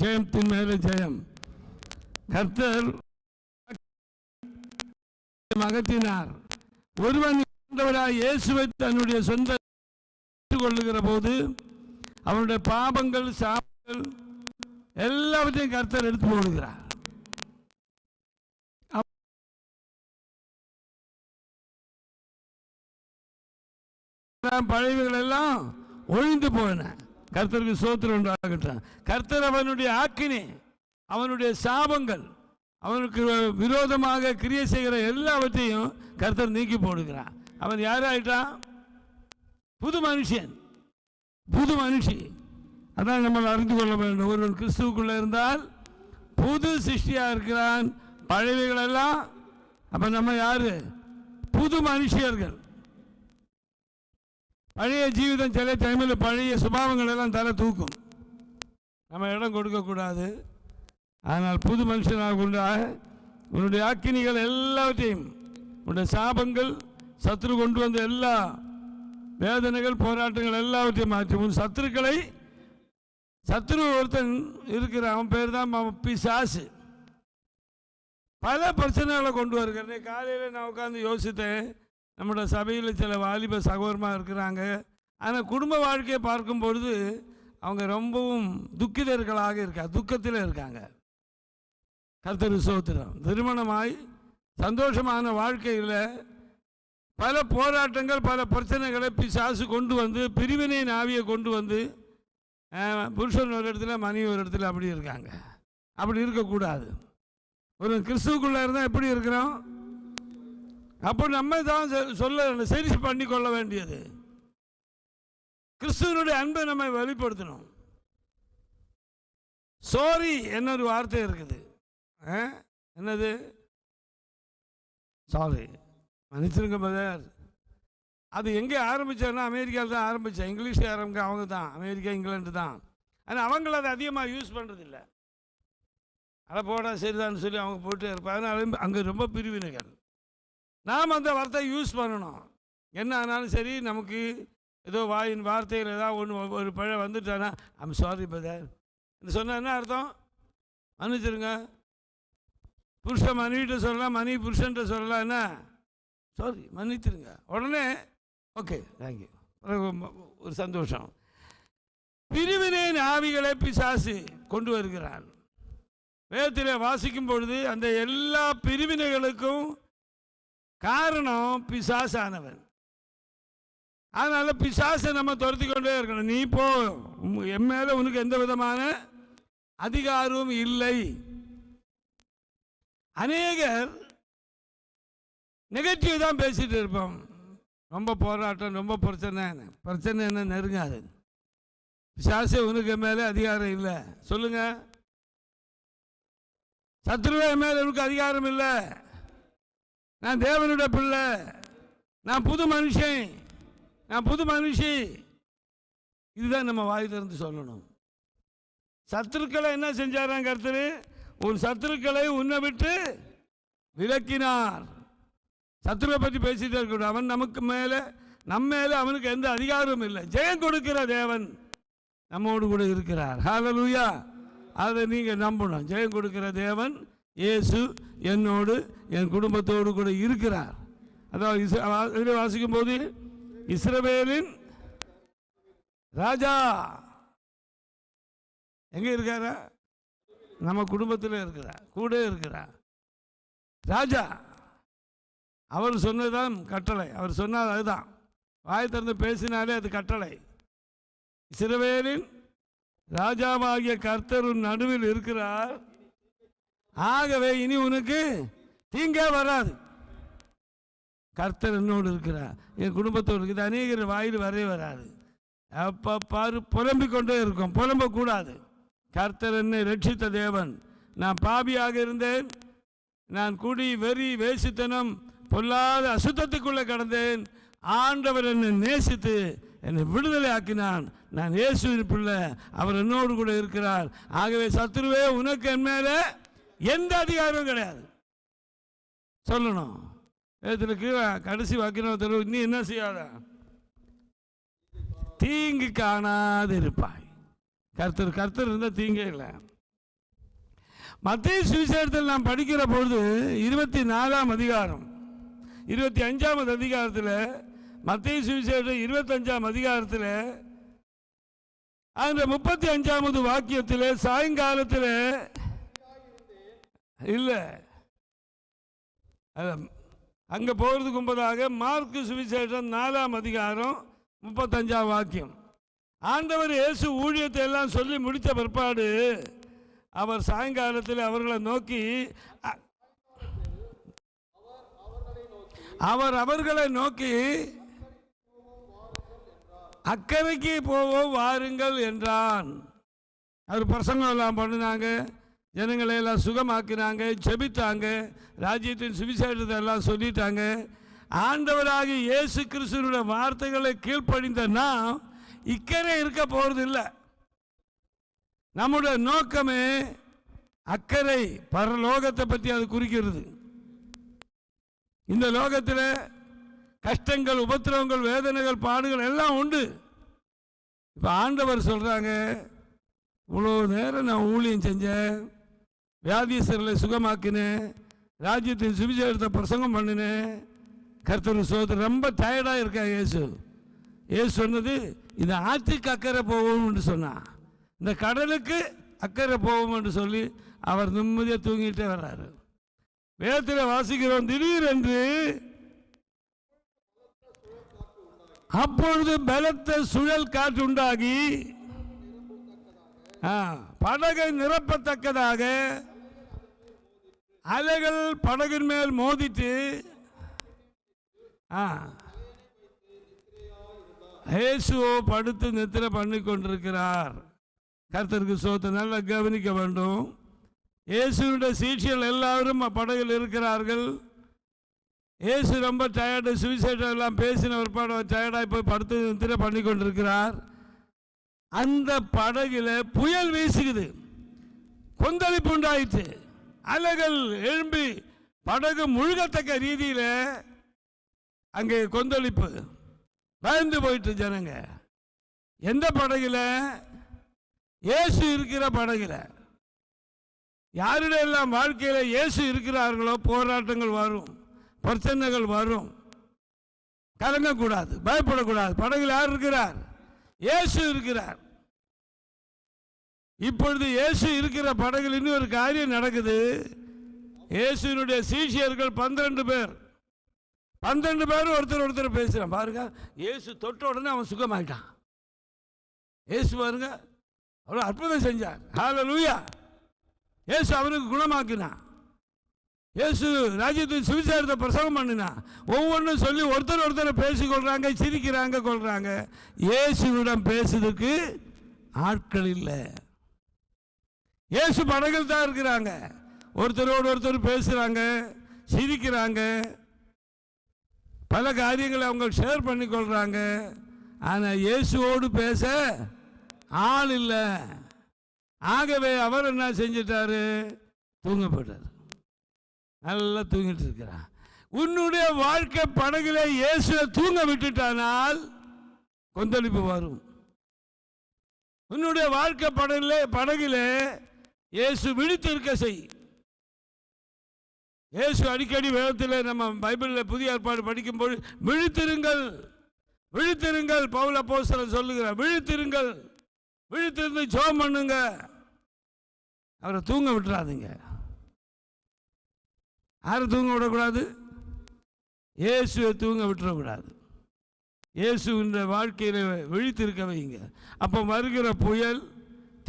ஜெயத்தின் மேலே ஜெயம். கர்த்தர் அகற்றினார். ஒருவன் இயேசுவை தன்னுடைய சொந்த கொள்ளுகிற போது அவனுடைய பாபங்கள் சாபங்கள் எல்லாவற்றையும் கர்த்தர் எடுத்து போடுகிறார். பழையவைகள் எல்லாம் ஒழிந்து போன. கர்த்தருக்கு ஸ்தோத்திரம் உண்டாகட்டும். கர்த்தர் அவனுடைய ஆக்கினை, அவனுடைய சாபங்கள், அவனுக்கு விரோதமாக கிரியை செய்கிற எல்லாவற்றையும் கர்த்தர் நீக்கி போடுகிறான். அவன் யாராயிட்டான்? புது மனுஷன், புது மனுஷி. அதான் நம்ம அறிந்து கொள்ள வேண்டும். ஒருவன் கிறிஸ்துவுக்குள்ள இருந்தால் புது சிருஷ்டியா இருக்கிறான். பழையவைகள் எல்லாம், அப்ப நம்ம யாரு? புது மனுஷியர்கள். பழைய ஜீவிதம் சில டைமில் பழைய சுபாவங்கள் எல்லாம் தலை தூக்கும். நம்ம இடம் கொடுக்கக்கூடாது. ஆனால் புது மனுஷனாக கொண்டாக உன்னுடைய ஆக்கினிகள் எல்லாவற்றையும், உன்னுடைய சாபங்கள், சத்ரு கொண்டு வந்த எல்லா வேதனைகள், போராட்டங்கள் எல்லாவற்றையும் மாற்றி உன் சத்துருக்களை, சத்ரு ஒருத்தன் இருக்கிற, அவன் பேர் தான் பிசாசு. பல பிரச்சனைகளை கொண்டு வருகிறேன். காலையில் நான் உட்காந்து யோசித்தேன். நம்மளோட சபையில் சில வாலிப சகோதரமாக இருக்கிறாங்க. ஆனால் குடும்ப வாழ்க்கையை பார்க்கும் பொழுது அவங்க ரொம்பவும் துக்கிதர்களாக இருக்காங்க, துக்கத்தில் இருக்காங்க. கர்த்தருக்கு ஸ்தோத்திரம். திருமணமாய் சந்தோஷமான வாழ்க்கையில் பல போராட்டங்கள், பல பிரச்சனைகளை பிசாசு கொண்டு வந்து, பிரிவினை ஆவியை கொண்டு வந்து, புருஷன் ஒரு இடத்துல மனைவி ஒரு இடத்துல அப்படி இருக்காங்க. அப்படி இருக்கக்கூடாது. ஒரு கிறிஸ்துவுக்குள்ளே இருந்தால் எப்படி இருக்கிறோம்? அப்போ நம்ம தான் சரி பண்ணி கொள்ள வேண்டியது. கிறிஸ்துவனுடைய அன்பை நம்ம வெளிப்படுத்தணும். சாரி என்ன ஒரு வார்த்தை இருக்குது. என்னது? சாரி, மன்னிச்சிருங்க பிரதர். அது எங்கே ஆரம்பித்தான்னா அமெரிக்காவில் தான் ஆரம்பித்தேன். இங்கிலீஷில் ஆரம்பிக்க அவங்க தான், அமெரிக்கா இங்கிலாந்து தான். ஆனால் அவங்கள அதை அதிகமாக யூஸ் பண்ணுறதில்லை. அதை போட சரிதான்னு சொல்லி அவங்க போட்டு இருப்பாங்க. அதனால அங்கே ரொம்ப பிரிவினைகள். நாம் அந்த வார்த்தையை யூஸ் பண்ணணும். என்ன ஆனாலும் சரி, நமக்கு ஏதோ வாயின் வார்த்தைகள் ஏதாவது ஒன்று ஒரு பழ வந்துட்டானா ஐம் சாரி பிரதர் சொன்னால் என்ன அர்த்தம்? மன்னிச்சிருங்க. புருஷன் மனைவிட்ட சொல்லலாம், மனைவி புருஷன்ட்ட சொல்லலாம். என்ன? சாரி, மன்னிச்சிருங்க. உடனே ஓகே, தேங்க்யூ, ஒரு சந்தோஷம். பிரிவினை ஆவிகளை பிசாசு கொண்டு வருகிறான். வேதத்தில் வாசிக்கும் பொழுது அந்த எல்லா பிரிவினைகளுக்கும் காரணம் பிசாசானவன். அதனால பிசாசை நம்ம துரத்தி கொண்டே இருக்கணும். நீ போ, என் மேல உனக்கு எந்த விதமான அதிகாரமும் இல்லை. அநேகர் நெகட்டிவ் தான் பேசிட்டு இருப்போம். ரொம்ப போராட்டம், ரொம்ப பிரச்சனை என்ன நெருங்காது. பிசாசே உனக்கு மேலே அதிகாரம் இல்லை. சொல்லுங்க. சத்ருவே மேலே உனக்கு அதிகாரம் இல்லை. நான் தேவனுடைய பிள்ளை, நான் புது மனுஷன், நான் புது மனுஷி. இதுதான் நம்ம வாய் திறந்து சொல்லணும். சத்துருக்களை என்ன செஞ்சாராம் கர்த்தர்? உன் சத்துருக்களை உன்னை விட்டு விலக்கினார். சத்துருவை பற்றி பேசிட்டே இருக்கக்கூடாது. அவன் நமக்கு மேலே, நம்ம மேலே அவனுக்கு எந்த அதிகாரமும் இல்லை. ஜெயம் கொடுக்கிற தேவன் நம்மோடு கூட இருக்கிறார். ஹல்லேலூயா. அதை நீங்கள் நம்பணும். ஜெயம் கொடுக்கிற தேவன் இயேசு என்னோடு, என் குடும்பத்தோடு கூட இருக்கிறார். அதாவது வாசிக்கும் போது இஸ்ரவேலின் ராஜா எங்கே இருக்காரா? நம்ம குடும்பத்தில் இருக்கிறார், கூட இருக்கிறார். ராஜா அவர் சொன்னதுதான் கட்டளை. அவர் சொன்னார் அதுதான். வாய் திறந்து பேசினாலே அது கட்டளை. இஸ்ரவேலின் ராஜாவாகிய கர்த்தர் நடுவில் இருக்கிறார். ஆகவே இனி உனக்கு தீங்கே வராது. கர்த்தர் என்னோடு இருக்கிறார், என் குடும்பத்தோடு இருக்குது. அநேகர் வாயில் வரவே வராது. அப்போ பாரு, புலம்பிக் கொண்டே இருக்கும். புலம்பக்கூடாது. கர்த்தர் என்னை ரட்சித்த தேவன். நான் பாபியாக இருந்தேன். நான் குடி, வெறி, வேசித்தனம், பொல்லாத அசுத்தத்துக்குள்ளே கடந்தேன். ஆண்டவர் என்னை நேசித்து என்னை விடுதலை ஆக்கினான். நான் இயேசுவின் பிள்ளை, அவர் என்னோடு கூட இருக்கிறார். ஆகவே சத்துருவே உனக்கு என் மேலே எந்த அதிகாரமும் கிடையாது. சொல்லணும். கடைசி வாக்கியம், நீ என்ன செய்யாத? தீங்கு காணாது இருப்பாய். கர்த்தர் இருந்தால் தீங்கே இல்லை. மத்தேயு சுவிசேஷத்தில் நாம் படிக்கிற பொழுது 24ஆம் அதிகாரம் 25ஆம் அதிகாரத்தில், மத்தேயு சுவிசேஷம் 25ஆம் அதிகாரத்தில் அந்த 35ஆவது வாக்கியத்தில் சாயங்காலத்தில் இல்லை, அங்கே போகிறதுக்கு முன்பதாக மார்க்கு சுவிசேஷம் 4ஆம் அதிகாரம் 35ஆம் வாக்கியம். ஆண்டவர் இயேசு ஊழியத்தை எல்லாம் சொல்லி முடித்த பிற்பாடு அவர் சாயங்காலத்தில் அவர்களை நோக்கி அக்கறைக்கு போவோம் வாருங்கள் என்றான். அவர் பிரசங்கம் எல்லாம் பண்ணினாங்க, ஜனங்களை எல்லாம் சுகமாக்கினாங்க, ஜெபித்தாங்க, ராஜ்யத்தின் சுவிசேஷத்தை எல்லாம் சொல்லிட்டாங்க. ஆண்டவராகி இயேசு கிறிஸ்துவினுடைய வார்த்தைகளை கீழ்ப்படிந்த நாம் இக்கரை இருக்க போறது இல்லை. நம்முடைய நோக்கமே அக்கறை, பரலோகத்தை பற்றி அது குறிக்கிறது. இந்த லோகத்தில் கஷ்டங்கள், உபத்திரவங்கள், வேதனைகள், பாடுகள் எல்லாம் உண்டு. இப்போ ஆண்டவர் சொல்றாங்க, இவ்வளோ நேரம் நான் ஊழியம் செஞ்சேன், வியாதியஸ்தர்களை சுகமாக்கினேன், ராஜ்யத்தின் சுவிசேஷத்தை பிரசங்கம் பண்ணினேன், கர்த்தர் சோதரர் ரொம்ப டயர்டாக இருக்கா. இயேசு சொன்னது, இந்த ஆற்றுக்கு அக்கறை போவோம்னு சொன்னான், இந்த கடலுக்கு அக்கறை போவோம் என்று சொல்லி அவர் நிம்மதியாக தூங்கிட்டே வர்றாரு. வேதத்தில் வாசிக்கிறோம், திடீரென்று அப்பொழுது பலத்த சுழல் காற்று உண்டாகி படகை நிரப்பத்தக்கதாக அலைகள் படகின் மேல் மோதிட்டு இயேசுவோ படுத்து நித்திரை பண்ணி கொண்டிருக்கிறார். கர்த்தருக்கு சோத்திரம். நல்லா கவனிக்க வேண்டும். இயேசுனுடைய சீஷர்கள் எல்லாரும் படகில் இருக்கிறார்கள். இயேசு ரொம்ப டயர்டு, சுவிசேஷம் எல்லாம் பேசின ஒரு பாடம் டயர்டாக போய் படுத்து நித்திரை பண்ணி கொண்டிருக்கிறார். அந்த படகுல புயல் வீசுகுது, கொந்தளிப்பு உண்டாயிற்று, அலைகள் எழும்பி படகு முழுகத்தக்க ரீதியில் அங்கே கொந்தளிப்பு, பயந்து போயிட்டு ஜனங்க. எந்த படகுல? இயேசு இருக்கிற படகுல. யாருடைய எல்லாம் வாழ்க்கையில் இயேசு இருக்கிறார்களோ போராட்டங்கள் வரும், பிரச்சனைகள் வரும். கலங்கக்கூடாது, பயப்படக்கூடாது. படகுல யார் இருக்கிறார்? இயேசு இருக்கிறார். இப்பொழுது இயேசு இருக்கிற படகுல இன்னும் ஒரு காரியம் நடக்குது. இயேசுனுடைய சீஷியர்கள் 12 பேர், 12 பேரும் ஒருத்தர் பேசுறான். பாருங்க, இயேசு தொட்ட உடனே அவன் சுகமாயிட்டான். இயேசு பாருங்க அவ்வளோ அற்புதம் செஞ்சார். ஹல்லேலூயா. இயேசு அவனுக்கு குணமாக்கினான். இயேசு ராஜ்யத்தின் சுவிசேஷத்தை பிரசங்கம் பண்ணினா. ஒவ்வொன்றும் சொல்லி ஒருத்தர் பேசிக்கொள்றாங்க, சிரிக்கிறாங்க, கொள்றாங்க. இயேசுவிடம் பேசுறதுக்கு ஆட்கள் இல்லை. இயேசு படகில் தான் இருக்கிறாங்க. ஒருத்தரோடு ஒருத்தர் பேசுறாங்க, சிரிக்கிறாங்க, பல காரியங்களை அவங்க ஷேர் பண்ணி கொள்றாங்க. ஆனால் இயேசுவோடு பேச ஆள் இல்லை. ஆகவே அவர் என்ன செஞ்சிட்டாரு? தூங்கப்பட்டார். நல்லா தூங்கிட்டு இருக்கிறான். உன்னுடைய வாழ்க்கை படகுல இயேசுவை தூங்க விட்டுட்டானால் கொந்தளிப்பு வரும். உன்னுடைய வாழ்க்கை படகுல இயேசு விழித்திருக்க செய். இயேசு அடிக்கடி வேதத்தில் நம்ம பைபிளில் புதிய ஏற்பாடு படிக்கும்போது விழித்திருங்கள், விழித்திருங்கள், பவுல் அப்போஸ்தலன் சொல்லுகிறார். விழித்திருங்கள், விழித்திருந்து ஜெபம் பண்ணுங்க. அவரை தூங்க விட்டுறாதீங்க. யாரை தூங்க விடக்கூடாது? இயேசுவை தூங்க விட்டுறக்கூடாது. இயேசுவின் வாழ்க்கையில் விழித்திருக்க வைங்க. அப்போ வருகிற புயல்,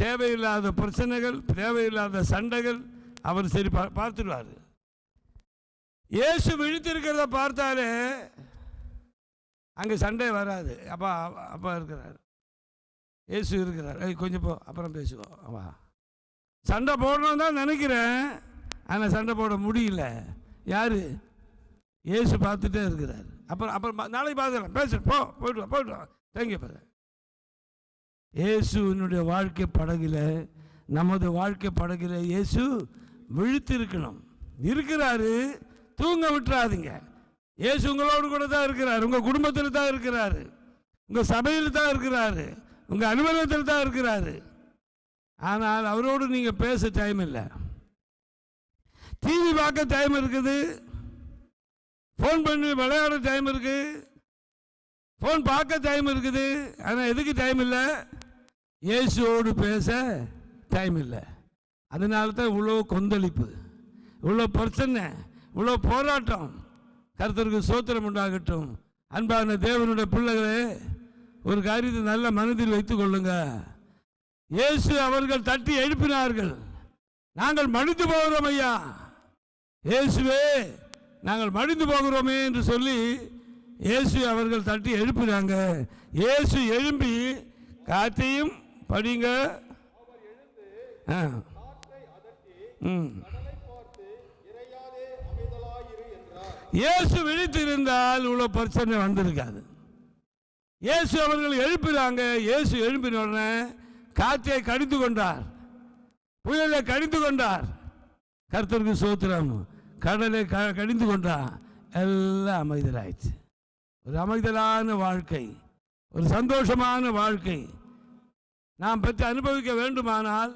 தேவையில்லாத பிரச்சனைகள், தேவையில்லாத சண்டைகள் அவர் சரி பார்த்துடுவார். இயேசு விழித்திருக்கிறத பார்த்தாலே அங்கே சண்டை வராது. அப்பா இருக்கிறார், இயேசு இருக்கிறார். கொஞ்சம் போ, அப்புறம் பேசுவோம். வா, சண்டை போடணும் தான் நினைக்கிறேன், ஆனால் சண்டை போட முடியல. யாரு? இயேசு பார்த்துட்டே இருக்கிறார். அப்புறம் நாளைக்கு பார்த்துக்கலாம், பேச போ, போயிட்டு வா தேங்கிய பாரு. இயேசுனுடைய வாழ்க்கை படகுல, நமது வாழ்க்கை படகுல இயேசு விழித்து இருக்கணும். இருக்கிறாரு, தூங்க விட்டுறாதீங்க. இயேசு உங்களோடு கூட தான் இருக்கிறார், உங்கள் குடும்பத்தில் தான் இருக்கிறாரு, உங்கள் சபையில் தான் இருக்கிறாரு, உங்கள் அலுவலகத்தில் தான் இருக்கிறாரு. ஆனால் அவரோடு நீங்கள் பேச டைம் இல்லை. டிவி பார்க்க டைம் இருக்குது, ஃபோன் பண்ணி விளையாட டைம் இருக்கு, ஃபோன் பார்க்க டைம் இருக்குது. ஆனால் எதுக்கு டைம் இல்லை? இயேசுவோடு பேச டைம் இல்லை. அதனால தான் இவ்வளோ கொந்தளிப்பு, இவ்வளோ பிரச்சனை, இவ்வளோ போராட்டம். கர்த்தருக்கு ஸ்தோத்திரம் உண்டாகட்டும். அன்பான தேவனுடைய பிள்ளைகளே, ஒரு காரியத்தை நல்ல மனதில் வைத்துக் கொள்ளுங்க. இயேசு அவர்கள் தட்டி எழுப்பினார்கள், நாங்கள் மடிந்து போகிறோம் ஐயா, இயேசுவே நாங்கள் மடிந்து போகிறோமே என்று சொல்லி இயேசு அவர்கள் தட்டி எழுப்பினாங்க. இயேசு எழும்பி காற்றையும் படிங்க, இயேசு விழித்திருந்தால் இவ்வளோ பிரச்சனை வந்திருக்காது. இயேசு அவர்கள் எழுப்பினாங்க. இயேசு எழுப்பின உடனே காற்றை கடிந்து கொண்டார், புயலை கடிந்து கொண்டார். கர்த்தருக்கு ஸ்தோத்திரம். கடலை கடிந்து கொண்டார், எல்லாம் அமைதலாயிடுச்சு. ஒரு அமைதலான வாழ்க்கை, ஒரு சந்தோஷமான வாழ்க்கை நாம் பெற்று அனுபவிக்க வேண்டுமானால்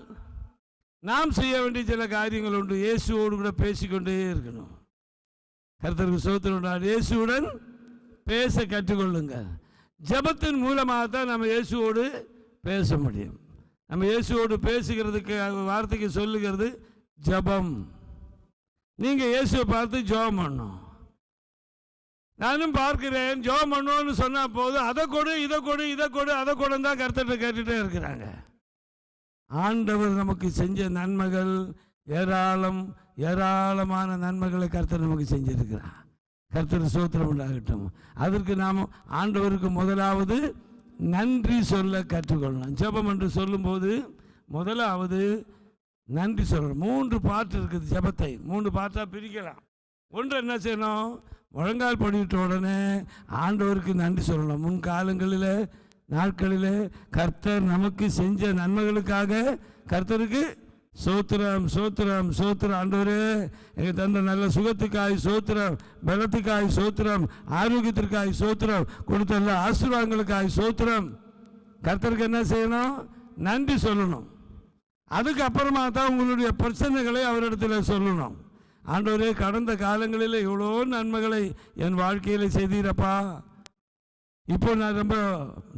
நாம் செய்ய வேண்டிய சில காரியங்கள் உண்டு. இயேசுவோடு கூட பேசிக்கொண்டே இருக்கணும். கர்த்தருக்கு ஸ்தோத்திரம். இயேசுவுடன் பேச கற்றுக்கொள்ளுங்கள். ஜெபத்தின் மூலமாக தான் நம்ம இயேசுவோடு பேச முடியும். நம்ம இயேசுவோடு பேசுகிறதுக்கு வார்த்தைக்கு சொல்லுகிறது ஜெபம். நீங்கள் இயேசுவை பார்த்து ஜெபம் பண்ணணும். நானும் பார்க்கிறேன், ஜெபம் பண்ணோன்னு சொன்னால் போதும், அதை கொடு இதை கொடு இதை கொடு அதை கொடுன்னு தான் கர்த்தர்கிட்ட கேட்டுகிட்டே இருக்கிறாங்க. ஆண்டவர் நமக்கு செஞ்ச நன்மைகள் ஏராளம், ஏராளமான நன்மைகளை கர்த்தர் நமக்கு செஞ்சிருக்கிறார். கர்த்தர் ஸ்தோத்திரம் உண்டாகட்டும். அதற்கு நாம் ஆண்டவருக்கு முதலாவது நன்றி சொல்ல கற்றுக்கொள்ளணும். ஜெபம் என்று சொல்லும்போது முதலாவது நன்றி சொல்லணும். 3 பாட்டு இருக்குது ஜெபத்தை, 3 பாட்டாக பிரிக்கலாம். ஒன்று என்ன செய்யணும்? முழங்கால் படிவிட்ட உடனே ஆண்டவருக்கு நன்றி சொல்லணும். முன்காலங்களில் நாட்களில் கர்த்தர் நமக்கு செஞ்ச நன்மைகளுக்காக கர்த்தருக்கு சோத்திரம் சோத்திரம் சோத்திரம். ஆண்டவரே எங்கள் தந்த நல்ல சுகத்துக்காய் சோத்திரம், பலத்துக்காய் சோத்திரம், ஆரோக்கியத்திற்காய் சோத்திரம், கொடுத்த எல்லா ஆசீர்வாதங்களுக்காய் சோத்திரம். கர்த்தருக்கு என்ன செய்யணும்? நன்றி சொல்லணும். அதுக்கப்புறமா தான் உங்களுடைய பிரச்சனைகளை அவரிடத்தில் சொல்லணும். ஆண்டவரே, கடந்த காலங்களில் இவ்வளோ நன்மைகளை என் வாழ்க்கையில் செய்தீரப்பா, இப்போ நான் ரொம்ப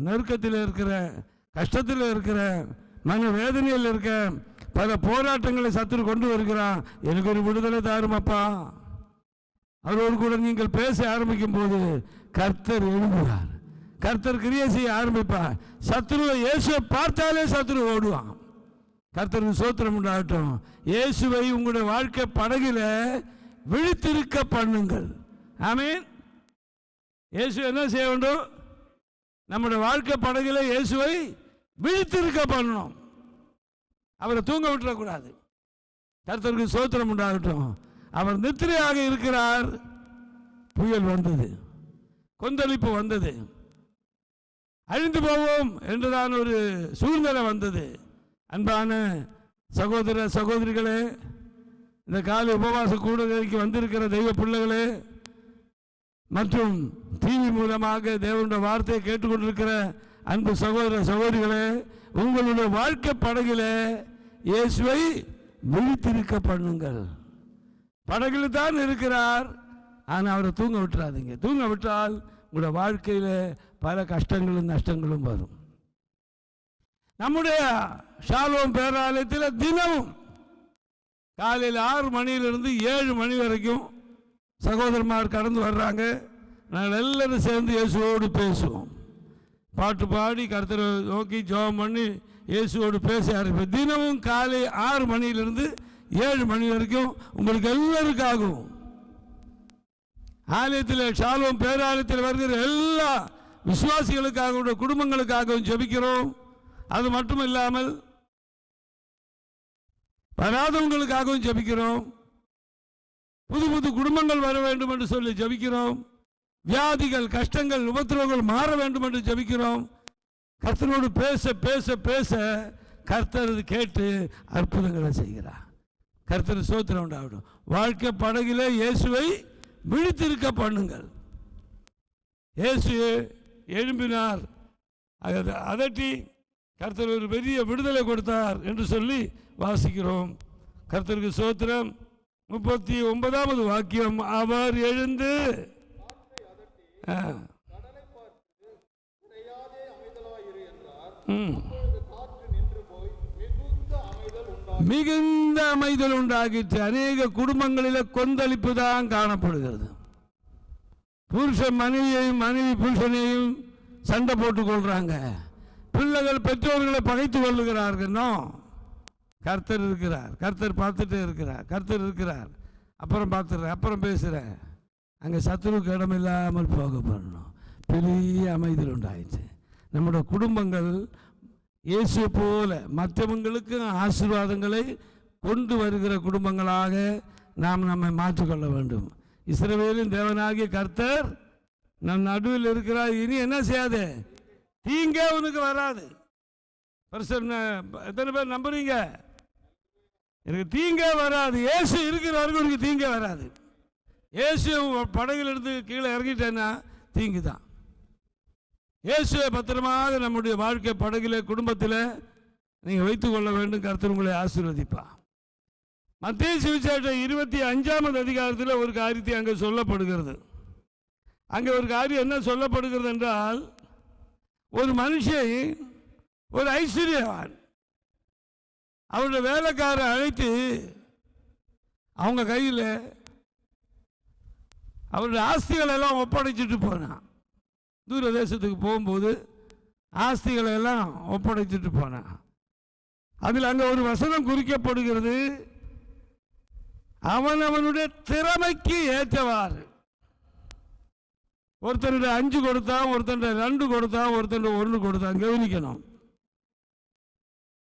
நெருக்கத்தில் இருக்கிறேன், கஷ்டத்தில் இருக்கிறேன், மன வேதனையில் இருக்கேன், பல போராட்டங்களை சத்துரு கொண்டு வருகிறான், எனக்கு ஒரு விடுதலை தாருமப்பா. அவரோடு கூட நீங்கள் பேச ஆரம்பிக்கும் போது கர்த்தர் எழும்புவார், கர்த்தர் கிரியை செய்ய ஆரம்பிப்பார். சத்துருவை இயேசுவை பார்த்தாலே சத்துரு ஓடுவான். கர்த்தருக்கு ஸ்தோத்திரம் உண்டாகட்டும். இயேசுவை உங்களுடைய வாழ்க்கை படகில விழித்திருக்க பண்ணுங்கள். ஆமென். இயேசு என்ன செய்ய வேண்டும்? நம்முடைய வாழ்க்கை படகில இயேசுவை விழித்திருக்க பண்ணணும். அவரை தூங்க விட்டுறக்கூடாது. கர்த்தருக்கு ஸ்தோத்திரம் உண்டாகட்டும். அவர் நித்திரையாக இருக்கிறார். புயல் வந்தது, கொந்தளிப்பு வந்தது, அழிந்து போவோம் என்றுதான் ஒரு சூழ்நிலை வந்தது. அன்பான சகோதர சகோதரிகளே, இந்த காலை உபவாச கூடுதலுக்கு வந்திருக்கிற தெய்வ பிள்ளைகளே மற்றும் டிவி மூலமாக தேவனுடைய வார்த்தையை கேட்டுக்கொண்டிருக்கிற அன்பு சகோதர சகோதரிகளே, உங்களுடைய வாழ்க்கை படகில இயேசுவை விழித்திருக்க பண்ணுங்கள். படகில் தான் இருக்கிறார், ஆனால் அவரை தூங்க விட்டுறாதீங்க. தூங்க விட்டால் உங்களுடைய வாழ்க்கையில் பல கஷ்டங்களும் நஷ்டங்களும் வரும். நம்முடைய ஷாலோம் பேராலயத்தில் தினமும் காலையில் 6 மணியிலிருந்து 7 மணி வரைக்கும் சகோதரமார் கடந்து வர்றாங்க. நாங்கள் எல்லாரும் சேர்ந்து இயேசுவோடு பேசுவோம். பாட்டு பாடி கர்த்தரை நோக்கி ஜெபம் பண்ணி இயேசுவோடு பேச ஆரம்பிப்போம். தினமும் காலை 6 மணியிலிருந்து 7 மணி வரைக்கும் உங்களுக்கு எல்லாருக்காகவும் ஆலயத்தில் ஷாலோம் பேராலயத்தில் வருகிற எல்லா விசுவாசிகளுக்காகவும் குடும்பங்களுக்காகவும் ஜெபிக்கிறோம். அது மட்டும் இல்லாமல் வராதவங்களுக்காகவும் ஜெபிக்கிறோம். புது புது குடும்பங்கள் வர வேண்டும் என்று சொல்லி ஜெபிக்கிறோம். வியாதிகள், கஷ்டங்கள், உபத்திரவங்கள் மாற வேண்டும் என்று ஜெபிக்கிறோம். கர்த்தரோடு பேச பேச பேச கர்த்தர் கேட்டு அற்புதங்களை செய்கிறார். கர்த்தர் ஸ்தோத்திரம் உண்டாகட்டும். வாழ்க்கை படகிலே இயேசுவை விழித்திருக்க பண்ணுங்கள். இயேசு எழும்பினார், அதட்டி கர்த்தர் ஒரு பெரிய விடுதலை கொடுத்தார் என்று சொல்லி வாசிக்கிறோம். கர்த்தருக்கு ஸ்தோத்திரம். 39வது வாக்கியம். அவர் எழுந்து மிகுந்த அமைதல் உண்டாகிற்று. அநேக குடும்பங்களில் கொந்தளிப்பு தான் காணப்படுகிறது. புருஷன் மனைவியையும், மனைவி புருஷனையும் சண்டை போட்டுக் கொள்றாங்க. பிள்ளைகள் பெற்றோர்களை பகைத்து கொள்ளுகிறார்கள். கர்த்தர் இருக்கிறார், கர்த்தர் பார்த்துட்டே இருக்கிறார், கர்த்தர் இருக்கிறார். அப்புறம் பார்த்துடுறேன், அப்புறம் பேசுகிறேன். அங்கே சத்துருவுக்கு இடமில்லாமல் போக பண்ணணும். பெரிய அமைதல் உண்டாயிடுச்சு. நம்முடைய குடும்பங்கள் இயேசுவை போல மற்றவங்களுக்கு ஆசீர்வாதங்களை கொண்டு வருகிற குடும்பங்களாக நாம் நம்மை மாற்றிக்கொள்ள வேண்டும். இஸ்ரவேலின் தேவனாகிய கர்த்தர் நம் நடுவில் இருக்கிறார். இனி என்ன செய்யாது? தீங்கே உனக்கு வராது. எத்தனை பேர் நம்புறீங்க? எனக்கு தீங்கே வராது. இயேசு இருக்கிறவருக்கு உனக்கு தீங்கே வராது. இயேசு படகுல இருந்து கீழே இறங்கிட்டேன்னா தீங்கு தான். இயேசுவை பத்திரமாக நம்முடைய வாழ்க்கை படகில, குடும்பத்தில் நீங்கள் வைத்துக் கொள்ள வேண்டும். கர்த்தர் உங்களை ஆசீர்வதிப்பா. மத்தேயு சுவிசேஷம் 25வது அதிகாரத்தில் ஒரு காரியத்தை அங்கே சொல்லப்படுகிறது. அங்கே ஒரு காரியம் என்ன சொல்லப்படுகிறது என்றால், ஒரு மனுஷன், ஒரு ஐஸ்வர்யவான், அவருடைய வேலைக்காரரை அழைத்து அவங்க கையில் அவருடைய ஆஸ்திகளை எல்லாம் ஒப்படைச்சிட்டு போனான். தூர தேசத்துக்கு போகும்போது ஆஸ்திகளை எல்லாம் ஒப்படைச்சிட்டு போனான். அதில் அங்கே ஒரு வசனம் குறிக்கப்படுகிறது, அவனுடைய திறமைக்கு ஏற்றவாறு. ஒருத்தருடைய 5 கொடுத்தான், ஒருத்தருடைய 2 கொடுத்தான், ஒருத்தருடைய 1 கொடுத்தான். கவனிக்கணும்,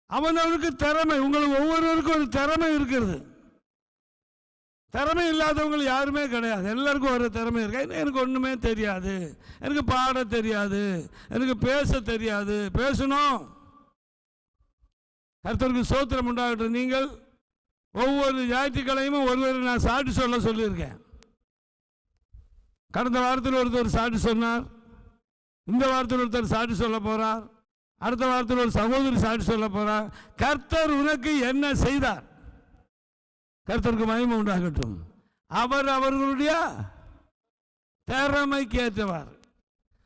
அவனுக்கு திறமை. உங்களுக்கு ஒவ்வொருவருக்கும் ஒரு திறமை இருக்கிறது. திறமை இல்லாதவங்க யாருமே கிடையாது. எல்லாருக்கும் ஒரு திறமை இருக்கு. எனக்கு ஒன்றுமே தெரியாது, எனக்கு பாட தெரியாது, எனக்கு பேச தெரியாது. பேசணும். கர்த்தருக்கு ஸ்தோத்திரம் உண்டாகட்டும். நீங்கள் ஒவ்வொரு ஞாயிற்றுக்கிழமையும் ஒருவர் நான் சாட்சி சொல்லியிருக்கேன். கடந்த வாரத்தில் ஒருத்தர் சாட்சி சொன்னார், இந்த வாரத்தில் ஒருத்தர் சாட்சி சொல்ல போறார், அடுத்த வாரத்தில் ஒரு சகோதரி சாட்சி சொல்ல போறார். கர்த்தர் உனக்கு என்ன செய்தார்? கர்த்தருக்கு மகிமை உண்டாகட்டும். அவர் அவர்களுடைய திறமைக்கு ஏற்றவார்.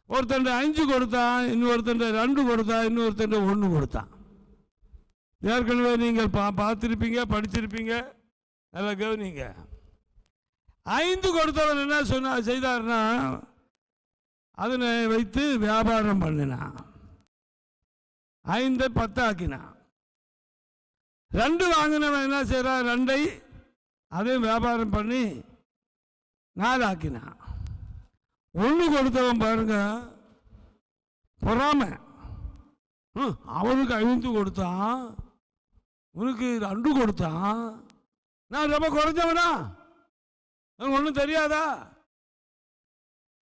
ஒருத்தன் 5 கொடுத்தான், இன்னொருத்தன் 2 கொடுத்தான், இன்னொருத்தன் 1 கொடுத்தான். ஏற்கனவே நீங்கள் பார்த்துருப்பீங்க, படிச்சிருப்பீங்க. நல்லா கவனிங்க. 5 கொடுத்தவன் என்ன செய்தார்னா, அதனை வைத்து வியாபாரம் பண்ணினான். 5 10 ஆக்கினான். 2 வாங்கினவன் என்ன செய்யறான்? 2 அதையும் வியாபாரம் பண்ணி 4 ஆக்கினான். 1 கொடுத்தவன் பாருங்க, பொறாம. அவனுக்கு 5 கொடுத்தான், உனக்கு 2 கொடுத்தான். நான் ரொம்ப குறைஞ்சவனா? ஒன்றும் தெரியாதா?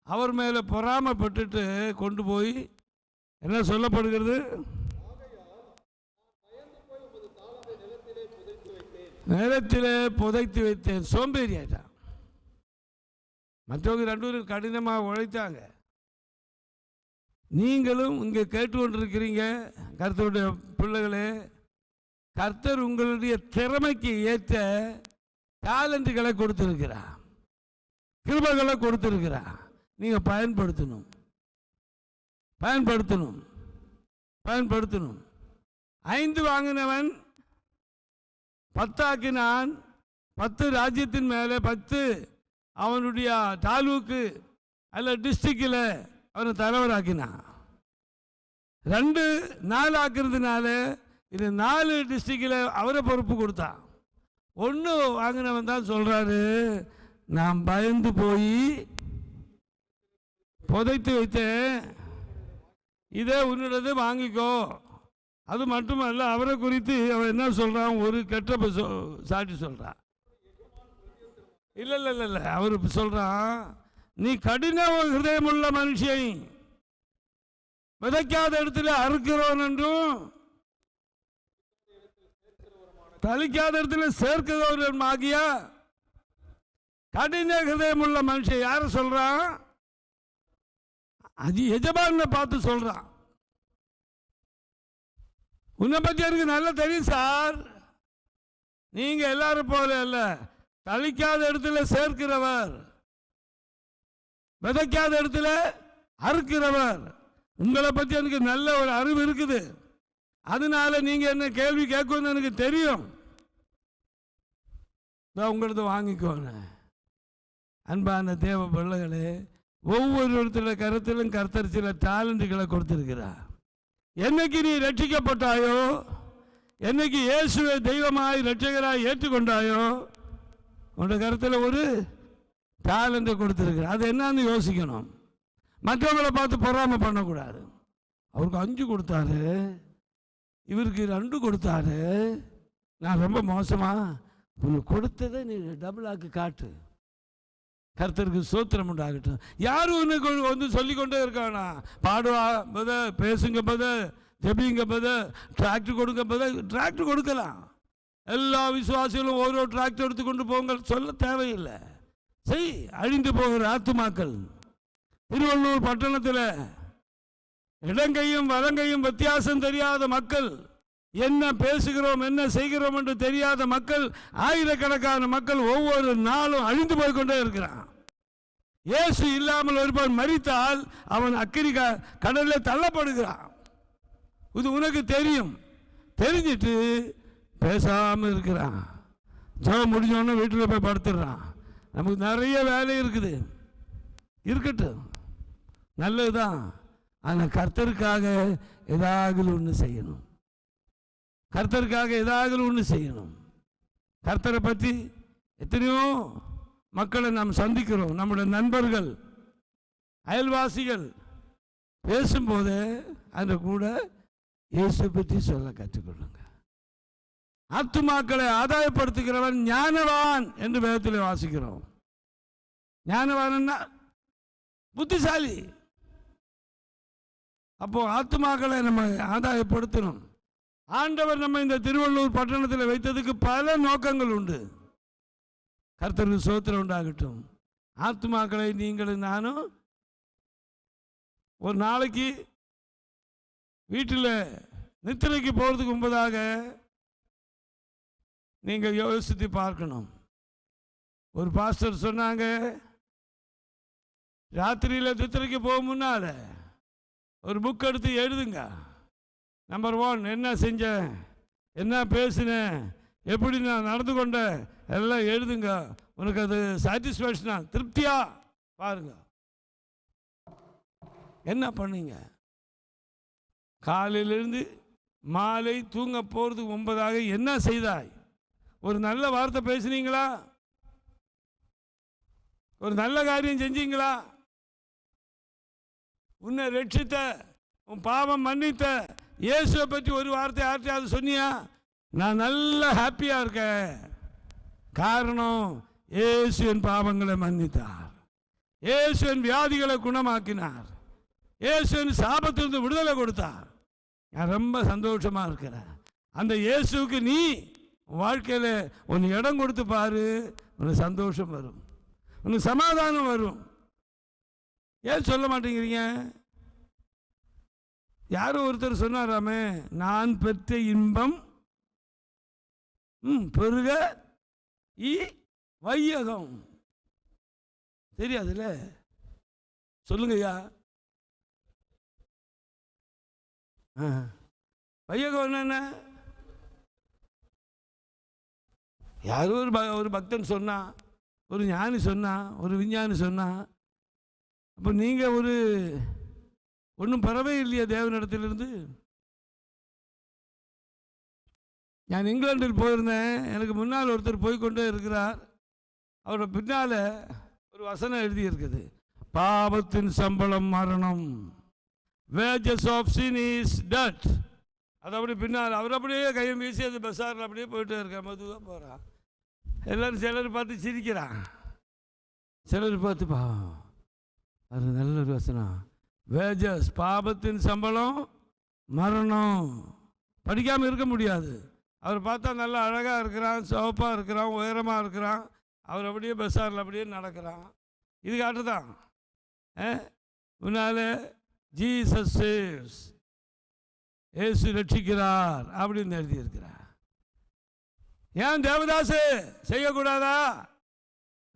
அவர் மேல பொறாமப்பட்டுட்டு கொண்டு போய் என்ன சொல்லப்படுகிறது? நிலத்திலே புதைத்து வைத்தேன். சோம்பேறி ஆயிட்டான். மற்றவங்க 2 பேரும் கடினமாக உழைத்தாங்க. நீங்களும் இங்கே கேட்டுக்கொண்டிருக்கிறீங்க கர்த்தருடைய பிள்ளைகளே. கர்த்தர் உங்களுடைய திறமைக்கு ஏற்ற டேலண்ட்டுகளை கொடுத்திருக்கிறார், கிருபைகளை கொடுத்திருக்கிறார். நீங்க பயன்படுத்தணும், பயன்படுத்தணும், பயன்படுத்தணும். 5 வாங்கினவன் 10 ஆக்கினான். 10 ராஜ்யத்தின் மேலே 10 அவனுடைய தாலுக்கு அல்ல டிஸ்ட்ரிக்டில் அவனை தலைவராக்கினான். 2 4 ஆக்குறதுனால இது 4 டிஸ்ட்ரிக்டில் அவரை பொறுப்பு கொடுத்தான். 1 வாங்கினவன் தான் சொல்றாரு, நான் பயந்து போய் புதைத்து வைத்தேன், இதே உன்னிடது வாங்கிக்கோ. அது மட்டுமல்ல, அவரை குறித்து அவன் என்ன சொல்றான்? ஒரு கெட்ட சாட்சி சொல்றான். இல்ல இல்ல இல்ல இல்ல அவர் சொல்றான், நீ கடின ஹிருதயமுள்ள மனுஷன், விதைக்காத இடத்துல அறுக்கிறவன் என்றும் தளிக்காத இடத்துல சேர்க்கிறவன் ஆகியா கடின ஹிருதயமுள்ள மனுஷன். யார சொல்றான்? அது எஜமானை பார்த்து சொல்றான். உன்னை பற்றி எனக்கு நல்லா தெரியும் சார், நீங்க எல்லாரும் போல இல்ல, தளிக்காத இடத்துல சேர்க்கிறவர், விதைக்காத இடத்துல அறுக்கிறவர். உங்களை பற்றி எனக்கு நல்ல ஒரு அறிவு இருக்குது, அதனால நீங்க என்ன கேள்வி கேட்கணும்னு எனக்கு தெரியும். உங்களது வாங்கிக்கோங்க. அன்பான தேவ பிள்ளைகளே, ஒவ்வொருத்தருடைய கருத்திலும் கர்த்தர் சில டேலண்ட்களை கொடுத்திருக்கிறார். என்னைக்கு நீ ரட்சிக்கப்பட்டாயோ, என்னைக்கு இயேசுவை தெய்வமாய் ரட்சகராய் ஏற்றுக்கொண்டாயோ, உன்னோட கருத்தில் ஒரு டேலண்ட்டை கொடுத்திருக்கிறார். அது என்னன்னு யோசிக்கணும். மற்றவங்களை பார்த்து பொறாமை பண்ணக்கூடாது. அவருக்கு 5 கொடுத்தாரு, இவருக்கு 2 கொடுத்தாரு, நான் ரொம்ப மோசமா? உனக்கு கொடுத்ததை நீ டபுளாக்கு காட்டு. கர்த்தருக்கு சோத்திரம் உண்டாகட்டும். யாரும் உனக்கு வந்து சொல்லிக்கொண்டே இருக்கானா, பாடுவா பத, பேசுங்க பத, ஜெபிங்க பத, டிராக்டர் கொடுங்க பத. டிராக்டர் கொடுக்கலாம், எல்லா விசுவாசிகளும் ஒரு டிராக்டர் எடுத்துக்கொண்டு போங்க சொல்ல தேவையில்லை. செய். அழிந்து போகிற ஆத்துமாக்கள் திருவள்ளூர் பட்டணத்தில் இடங்கையும் வலங்கையும் வித்தியாசம் தெரியாத மக்கள், என்ன பேசுகிறோம் என்ன செய்கிறோம் என்று தெரியாத மக்கள், ஆயிரக்கணக்கான மக்கள் ஒவ்வொரு நாளும் அழிந்து போய்கொண்டே இருக்கிறான். இயேசு இல்லாமல் ஒருவன் மரித்தால் அவன் அக்கினி கடலில் தள்ளப்படுகிறான். இது உனக்கு தெரியும். தெரிஞ்சிட்டு பேசாமல் இருக்கிறான். ஜெபம் முடிஞ்சோன்னு வீட்டில் போய் படுத்துடுறான். நமக்கு நிறைய வேலை இருக்குது, இருக்கட்டும், நல்லதுதான். ஆனால் கர்த்தருக்காக ஏதாவது ஒன்று செய்யணும். கர்த்தருக்காக ஏதாவது ஒன்று செய்யணும். கர்த்தரை பற்றி எத்தனையோ மக்களை நாம் சந்திக்கிறோம். நம்முடைய நண்பர்கள், அயல்வாசிகள் பேசும்போது அந்த கூட இயேசு பற்றி சொல்ல கற்றுக்கொள்ளுங்க. ஆத்துமாக்களை ஆதாயப்படுத்துகிறவன் ஞானவான் என்று வேதத்தில் வாசிக்கிறோம். ஞானவான் புத்திசாலி. அப்போ ஆத்துமாக்களை நம்ம ஆதாயப்படுத்தணும். ஆண்டவர் நம்ம இந்த திருவள்ளூர் பட்டணத்தில் வைத்ததுக்கு பல நோக்கங்கள் உண்டு. கர்த்தருக்கு சோத்திரம் உண்டாகட்டும். ஆத்துமாக்களை நீங்களும் நானும் ஒரு நாளைக்கு வீட்டில் நித்திரைக்கு போகிறதுக்கு முன்பதாக நீங்கள் யோசித்து பார்க்கணும். ஒரு பாஸ்டர் சொன்னாங்க, ராத்திரியில் நித்திரைக்கு போக முன்னால் ஒரு புக் எடுத்து எழுதுங்க. நம்பர் 1, என்ன செஞ்சேன், என்ன பேசினேன், எப்படி நான் நடந்து கொண்டேன், எல்லாம் எழுதுங்க. உனக்கு அது சாட்டிஸ்ஃபேக்ஷனா, திருப்தியா பாருங்க. என்ன பண்ணீங்க? காலையிலிருந்து மாலை தூங்க போகிறதுக்கு முன்பதாக என்ன செய்தாய்? ஒரு நல்ல வார்த்தை பேசுனீங்களா? ஒரு நல்ல காரியம் செஞ்சீங்களா? உன்னை ரட்சித்த, உன் பாவம் மன்னித்த இயேசுவை பற்றி ஒரு வார்த்தை யார்ட்டையாவது சொன்னியா? நான் நல்ல ஹாப்பியாக இருக்கேன். காரணம், இயேசு என் பாவங்களை மன்னித்தார், இயேசு என் வியாதிகளை குணமாக்கினார், இயேசு என் சாபத்திலிருந்து விடுதலை கொடுத்தார். நான் ரொம்ப சந்தோஷமாக இருக்கிறேன். அந்த இயேசுக்கு நீ வாழ்க்கையில் உன் இடம் கொடுத்து பாரு, உனக்கு சந்தோஷம் வரும், உனக்கு சமாதானம் வரும். ஏன் சொல்ல மாட்டேங்கிறீங்க? யாரும் ஒருத்தர் சொன்னாராமே, நான் பெற்ற இன்பம் பெருக வையகம். தெரியாதுல்ல? சொல்லுங்கய்யா. வையகம் என்ன? யாரும் ஒரு பக்தன் சொன்னா, ஒரு ஞானி சொன்னா, ஒரு விஞ்ஞானி சொன்னா, அப்போ நீங்கள் ஒன்றும் பறவை இல்லையா தேவனிடத்திலிருந்து? நான் இங்கிலாந்தில் போயிருந்தேன். எனக்கு முன்னால் ஒருத்தர் போய்கொண்டே இருக்கிறார். அவரோட பின்னால் ஒரு வசனம் எழுதி இருக்குது, பாவத்தின் சம்பளம் மரணம், wages of sin is death. அது அப்படி பின்னால் அவர் அப்படியே கையை வீசி அது பஸ்ஸாரில் அப்படியே போயிட்டே இருக்க, மெதுவாக போகிறான். எல்லோரும் சிலர் பார்த்து சிரிக்கிறான், சிலர் பார்த்து பாவம். அது நல்ல ஒரு வசனம். வேஜஸ், பாவத்தின் சம்பளம் மரணம். படிக்காமல் இருக்க முடியாது. அவர் பார்த்தா நல்லா அழகாக இருக்கிறான், சிவப்பாக இருக்கிறான், உயரமாக இருக்கிறான். அவர் அப்படியே பஸ்ஸாரில் அப்படியே நடக்கிறான். இது காட்டு தான். முன்னாலே ஜீசஸ் சேவ்ஸ், இயேசு ரட்சிக்கிறார் அப்படின்னு எழுதியிருக்கிறார். ஏன் தேவதாசு செய்யக்கூடாதா?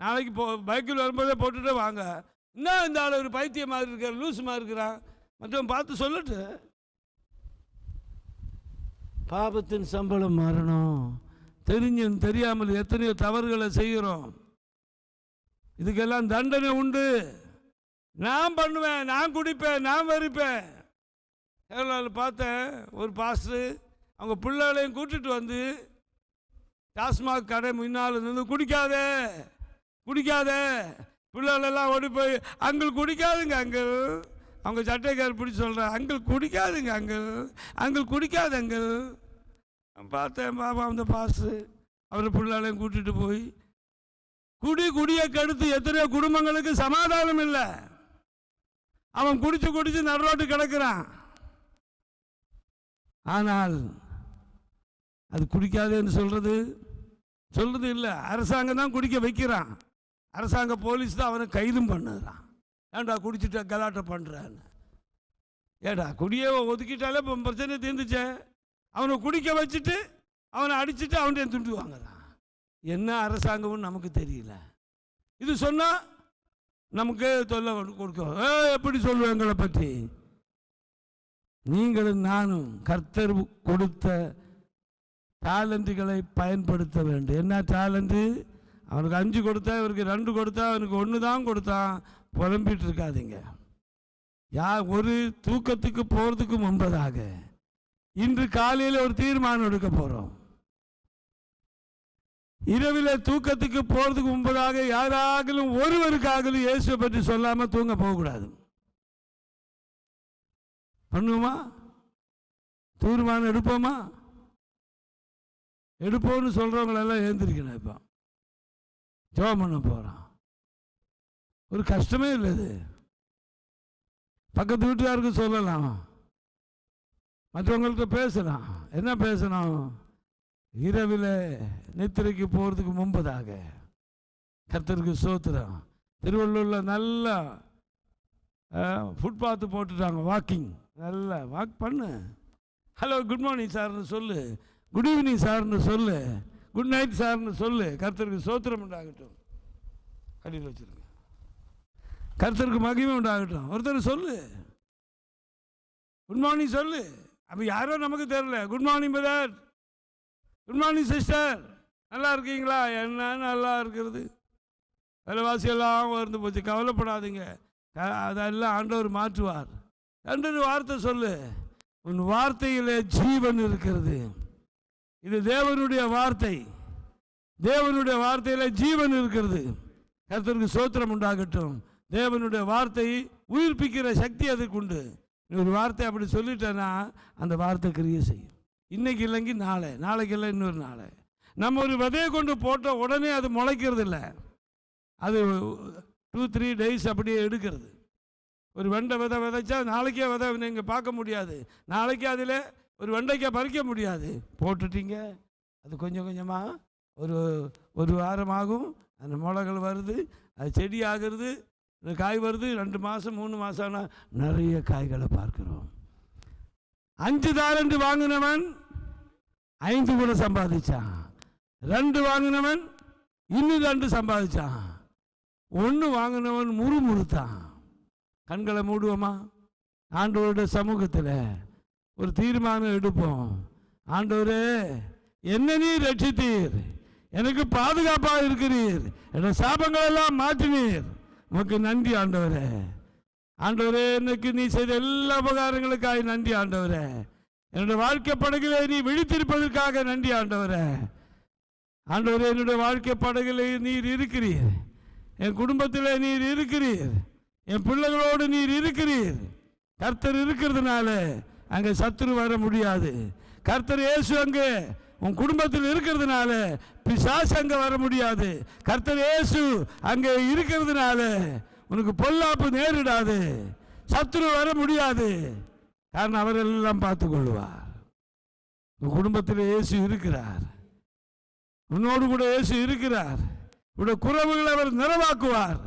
நாளைக்கு பைக்கில் வரும்போதே போட்டுகிட்டே வாங்க. இன்னும் இந்த ஆள் ஒரு பைத்தியம் மாதிரி இருக்கிற, லூஸ் மாதிரி இருக்கிறான், மற்றவன் பார்த்து சொல்லட்டு. பாவத்தின் சம்பளம் மரணம். தெரிஞ்சும் தெரியாமல் எத்தனையோ தவறுகளை செய்கிறோம். இதுக்கெல்லாம் தண்டனை உண்டு. நான் பண்ணுவேன், நான் குடிப்பேன், நான் வெறுப்பேன். கேரளாவில் பார்த்தேன், ஒரு பாஸ்டர் அவங்க பிள்ளைகளையும் கூட்டிட்டு வந்து டாஸ்மாக் கடை முன்னால் இருந்து குடிக்காத குடிக்காத, பிள்ளைகளெல்லாம் ஓடி போய் அங்கிள் குடிக்காதுங்க அங்கிள். அவங்க சட்டைக்காரர் பிடிச்சி சொல்கிறேன், அங்கிள் குடிக்காதுங்க அங்கிள், அங்கிள் குடிக்காது அங்கிள். பார்த்தேன் பாபா அந்த பாஸ்டர் அவர் பிள்ளைகளையும் கூட்டிட்டு போய் குடியை கெடுத்து எத்தனையோ குடும்பங்களுக்கு சமாதானம் இல்லை. அவன் குடிச்சு நடுரோட்டு கிடக்கிறான். ஆனால் அது குடிக்காதுன்னு சொல்றது இல்லை. அரசாங்கம் தான் குடிக்க வைக்கிறான். அரசாங்க போலீஸ் தான் அவனை கைதும் பண்ணுறான். ஏன்டா குடிச்சிட்டு கலாட்டம் பண்ணுறான்னு. ஏடா குடியை ஒதுக்கிட்டாலே இப்போ பிரச்சனை தீர்ந்துச்சே. அவனை குடிக்க வச்சுட்டு அவனை அடிச்சுட்டு அவன்கிட்ட துண்டு வாங்குறான். என்ன அரசாங்கம்னு நமக்கு தெரியல. இது சொன்னால் நமக்கு தொல்லை கொடுக்கும். எப்படி சொல்லுவேன் எங்களை பற்றி? நீங்களும் நானும் கர்த்தர் கொடுத்த டேலண்ட்டுகளை பயன்படுத்த வேண்டும். என்ன டேலண்ட்டு? அவனுக்கு 5 கொடுத்தா, இவருக்கு 2 கொடுத்தா, அவனுக்கு 1 தான் கொடுத்தான். புலம்பிட்டு இருக்காதீங்க. ஒரு தூக்கத்துக்கு போகிறதுக்கு முன்பதாக இன்று காலையில் ஒரு தீர்மானம் எடுக்க போகிறோம். இரவில் தூக்கத்துக்கு போகிறதுக்கு முன்பதாக யாராகலும் ஒருவருக்காகலும் இயேசுவை பற்றி சொல்லாமல் தூங்க போகக்கூடாது. பண்ணுவோமா? தீர்மானம் எடுப்போமா? எடுப்போம்னு சொல்கிறவங்களெல்லாம் எழுந்திருக்கணும். இப்போ ஜெபம் பண்ண போகிறோம். ஒரு கஷ்டமே இல்லை. இது பக்கத்து வீட்டுக்காருக்கு சொல்லலாம், மற்றவங்கள்ட்ட பேசலாம். என்ன பேசணும்? இரவில் நித்திரைக்கு போகிறதுக்கு முன்பதாக கர்த்தருக்கு ஸ்தோத்திரம். திருவள்ளூரில் நல்லா ஃபுட்பாத்து போட்டுட்டாங்க. வாக்கிங் நல்லா வாக் பண்ணு. ஹலோ குட் மார்னிங் சார்னு சொல்லு, குட் ஈவினிங் சார்னு சொல்லு, குட் நைட் சார்னு சொல்லு. கர்த்தருக்கு ஸ்தோத்திரம் உண்டாகட்டும். அடியில் வச்சுருங்க. கர்த்தருக்கு மகிமை உண்டாகட்டும். ஒருத்தர் சொல்லு, குட் மார்னிங் சொல்லு. அப்போ யாரோ நமக்கு தெரியல. Good morning brother, good morning sister, நல்லா இருக்கீங்களா? என்ன நல்லா இருக்கிறது. விலைவாசியெல்லாம் வந்து போச்சு, கவலைப்படாதீங்க, அதெல்லாம் ஆண்டவர் மாற்றுவார். 2 வார்த்தை சொல்லு. உன் வார்த்தையில் ஜீவன் இருக்கிறது. இது தேவனுடைய வார்த்தை. தேவனுடைய வார்த்தையில் ஜீவன் இருக்கிறது. கர்த்தருக்கு ஸ்தோத்திரம் உண்டாகட்டும். தேவனுடைய வார்த்தை உயிர்ப்பிக்கிற சக்தி அதுக்கு உண்டு. ஒரு வார்த்தை அப்படி சொல்லிட்டேன்னா அந்த வார்த்தை கிரியை செய்யும். இன்னைக்கு இல்லைங்க நாளை, நாளைக்கு இல்லை இன்னொரு நாளை. நம்ம ஒரு விதையை கொண்டு போட்ட உடனே அது முளைக்கிறது இல்லை. அது 2-3 days அப்படியே எடுக்கிறது. ஒரு வெண்டை விதை விதைச்சா நாளைக்கே விதை நீங்கள் பார்க்க முடியாது. நாளைக்கு அதில் ஒரு வெண்டைக்காய் பறிக்க முடியாது. போட்டுட்டீங்க, அது கொஞ்சம் கொஞ்சமாக ஒரு வாரம் ஆகும். அந்த முளைகள் வருது, அது செடி ஆகிறது, காய் வருது. 2 மாதம் 3 மாதம் ஆனால் நிறைய காய்களை பார்க்கிறோம். 5 தாலந்து வாங்கினவன் 5 கூட சம்பாதிச்சான். 2 வாங்கினவன் இன்னும் 2 சம்பாதிச்சான். 1 வாங்கினவன் முறுமுறுத்தான். கண்களை மூடுவோமா? ஆண்டவருடைய சமூகத்தில் ஒரு தீர்மானம் எடுப்போம். ஆண்டவரே, என்ன நீர் ரட்சித்தீர், எனக்கு பாதுகாப்பாக இருக்கிறீர், என்னோட சாபங்கள் எல்லாம் மாற்றினீர், உமக்கு நன்றி ஆண்டவரே. ஆண்டவரே, எனக்கு நீ செய்த எல்லா உபகாரங்களுக்காக நன்றி ஆண்டவரே. என்னுடைய வாழ்க்கை படகிலே நீ விழித்திருப்பதற்காக நன்றி ஆண்டவரே. ஆண்டவரே, என்னுடைய வாழ்க்கை படகிலே நீர் இருக்கிறீர், என் குடும்பத்தில் நீர் இருக்கிறீர், என் பிள்ளைகளோடு நீர் இருக்கிறீர். கர்த்தர் இருக்கிறதுனால அங்கே சத்துரு வர முடியாது. கர்த்தர் இயேசு அங்கே உன் குடும்பத்தில் இருக்கிறதுனால பிசாசு அங்கே வர முடியாது. கர்த்தர் இயேசு அங்கே இருக்கிறதுனால உனக்கு பொல்லாப்பு நேரிடாது, சத்துரு வர முடியாது. காரணம் அவரெல்லாம் பார்த்து கொள்வார். உன் குடும்பத்தில் இயேசு இருக்கிறார், உன்னோடு கூட இயேசு இருக்கிறார். உடைய குறைவுகளை அவர் நிறைவாக்குவார்.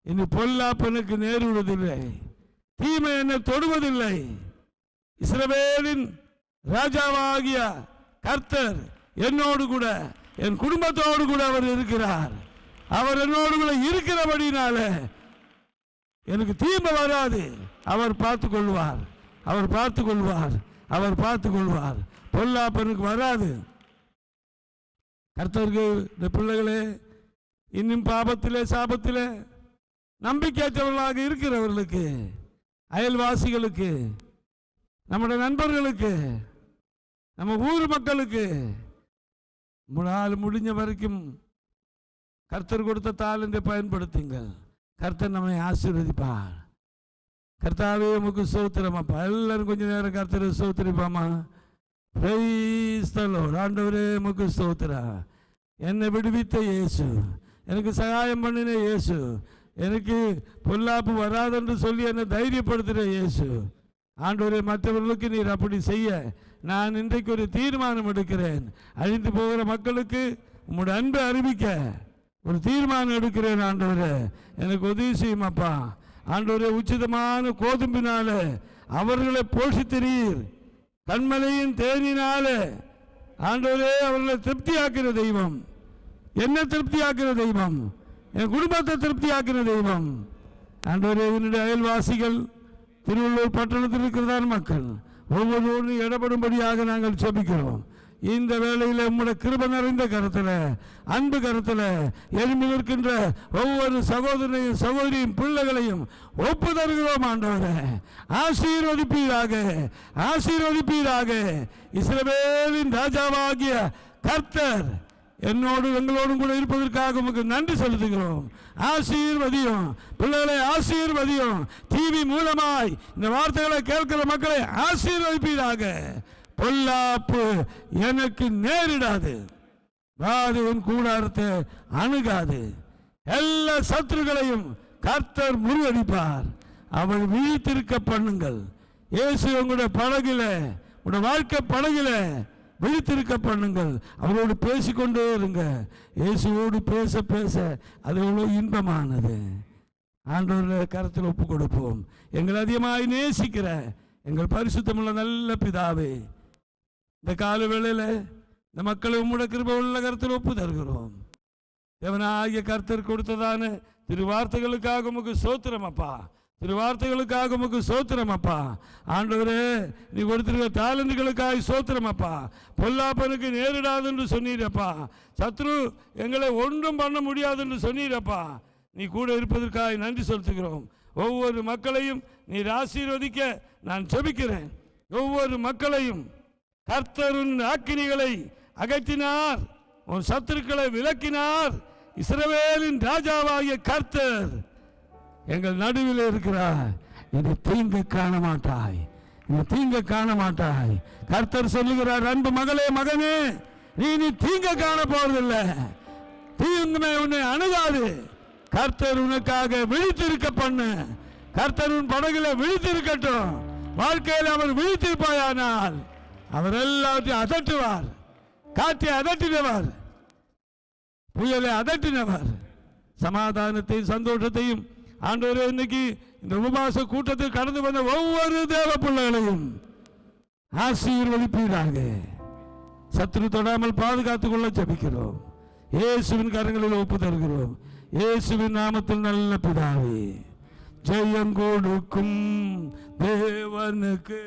இனி பொல்லாப்பு எனக்கு நேரிடுவதில்லை, தீமை என்னை தொடுவதில்லை. இஸ்ரவேலின் ராஜாவாகிய கர்த்தர் என்னோடு கூட என் குடும்பத்தோடு கூட அவர் இருக்கிறார். அவர் என்னோடு கூட இருக்கிறபடினால எனக்கு தீமை வராது. அவர் பார்த்து கொள்வார், அவர் பார்த்து கொள்வார், அவர் பார்த்து கொள்வார். பொல்லாப்பனுக்கு வராது. கர்த்தருக்கு இந்த பிள்ளைகளே, இன்னும் பாபத்திலே சாபத்திலே நம்பிக்கையற்றவர்களாக இருக்கிறவர்களுக்கு, அயல்வாசிகளுக்கு, நம்முடைய நண்பர்களுக்கு, நம்ம ஊர் மக்களுக்கு முடிஞ்ச வரைக்கும் கர்த்தர் கொடுத்த தாளந்தை பயன்படுத்துங்கள். கர்த்தர் நம்மை ஆசீர்வதிப்பார். கர்த்தாவே உமக்கு ஸ்தோத்திரம் அப்பா. எல்லாரும் கொஞ்ச நேரம் கர்த்தரை ஸ்தோத்திரிப்பாமா. Praise the Lord. ஆண்டவரே உமக்கு ஸ்தோத்திரம். என்னை விடுவித்த இயேசு, எனக்கு சகாயம் பண்ணின இயேசு, எனக்கு பொல்லாப்பு வராதென்று சொல்லி என்னை தைரியப்படுத்துகிற இயேசு, ஆண்டவரே மற்றவர்களுக்கு நீர் அப்படி செய்ய நான் இன்றைக்கு ஒரு தீர்மானம் எடுக்கிறேன். அழிந்து போகிற மக்களுக்கு உம்முடைய அன்பை அறிவிக்க ஒரு தீர்மானம் எடுக்கிறேன். ஆண்டவரே எனக்கு உதவி செய்யும் அப்பா. ஆண்டவரே உச்சிதமான கோதும்பினால அவர்களை போஷித்தீர், கண்மலையின் தேனினால ஆண்டவரே அவர்களை திருப்தியாக்கிற தெய்வம், என்ன திருப்தியாக்கிற தெய்வம், என் குடும்பத்தை திருப்தியாக்கிற தெய்வம். ஆண்டவரே என்னுடைய அயல்வாசிகள், திருவள்ளூர் பட்டணத்தில் இருக்கிறதான மக்கள் ஒவ்வொருவரும் இடப்படும்படியாக நாங்கள் ஜெபிக்கிறோம். இந்த வேளையில் உம்முடைய கிருபை நிறைந்த கருத்தில், அன்பு கருத்தில் எழும்பி நிற்கின்ற ஒவ்வொரு சகோதரனையும் சகோதரியும் பிள்ளைகளையும் ஒப்பு தருகிறோம். ஆண்டவரே ஆசீர்வதிப்பீராக, ஆசீர்வதிப்பீராக. இஸ்ரவேலின் ராஜாவாகிய கர்த்தர் என்னோடு எங்களோடும் கூட இருப்பதற்காக உமக்கு நன்றி செலுத்துகிறோம். ஆசீர்வதியும் பிள்ளைகளை, ஆசீர்வதியும் டிவி மூலமாய் இந்த வார்த்தைகளை கேட்கிற மக்களை ஆசீர்வதிப்பீராக. பொல்லாப்பு எனக்கு நேரிடாது, வாதியின் கூடாரத்தை அணுகாது. எல்லா சத்துருக்களையும் கர்த்தர் முறியடிப்பார். அவள் விழித்திருக்க பண்ணுங்கள். இயேசு உங்களுடைய படகில, உங்களுடைய வாழ்க்கை படகில விழித்திருக்க பண்ணுங்கள். அவரோடு பேசிக்கொண்டே இருங்க. இயேசுவோடு பேச பேச அது எவ்வளோ இன்பமானது. ஆண்டவருடைய கரத்தில் ஒப்பு கொடுப்போம். எங்களை அதிகமாய் நேசிக்கிற எங்கள் பரிசுத்தமுள்ள நல்ல பிதாவே, இந்த கால வேளையில் இந்த மக்களை உம்முடைய கிருபை உள்ள கருத்தில் ஒப்பு தருகிறோம். தேவனாகிய கர்த்தர் கொடுத்ததான திருவார்த்தைகளுக்காக உமக்கு ஸ்தோத்திரம் அப்பா. திருவார்த்தைகளுக்காக உமக்கு ஸ்தோத்திரம் அப்பா. ஆண்டவரே நீ கொடுத்திருக்கிற தாளந்துகளுக்காக ஸ்தோத்திரம் அப்பா. பொல்லாப்பனுக்கு நேரிடாது என்று சொன்னீரப்பா. சத்ரு எங்களை ஒன்றும் பண்ண முடியாது என்று சொன்னீரப்பா. நீ கூட இருப்பதற்காக நன்றி செலுத்துகிறோம். ஒவ்வொரு மக்களையும் நீர் ஆசீர்வதிக்க நான் ஜெபிக்கிறேன். ஒவ்வொரு மக்களையும் கர்த்தரின் ஆக்கினிகளை அகற்றினார், உன் சத்துருக்களை விலக்கினார். இஸ்ரவேலின் ராஜாவாகிய கர்த்தர் எங்கள் நடுவில் இருக்கிறார். இது தீங்கு காண மாட்டாய், இது தீங்கு காண மாட்டாய். கர்த்தர் சொல்லுகிறார், அன்பு மகளே, மகனே, நீ தீங்கு காண போவதில்லை, தீங்குமே உன்னை அணுகாது. கர்த்தர் உனக்காக விழித்திருக்க பண்ணு. கர்த்தர் உன் படகுல விழித்திருக்கட்டும். வாழ்க்கையில் அவர் விழித்திருப்பாயானால் அவர் எல்லாத்தையும் அதட்டுவார். காற்றை அதட்டினவர், புயலை அதட்டினவர், சமாதானத்தையும் சந்தோஷத்தையும் ஆண்டவரே இன்னைக்கு இந்த உபவாச கூட்டத்தில் கடந்து வந்த ஒவ்வொரு தேவ பிள்ளைகளையும் ஆசீர்வதிப்பீராக. சத்துரு தொடாமல் பாதுகாத்துக் கொள்ள ஜெபிக்கிறோம். இயேசுவின் கரங்களில் ஒப்பு தருகிறோம். இயேசுவின் நாமத்தில் நல்ல பிதாவே. ஜெயம் கொடுக்கும் தேவனுக்கு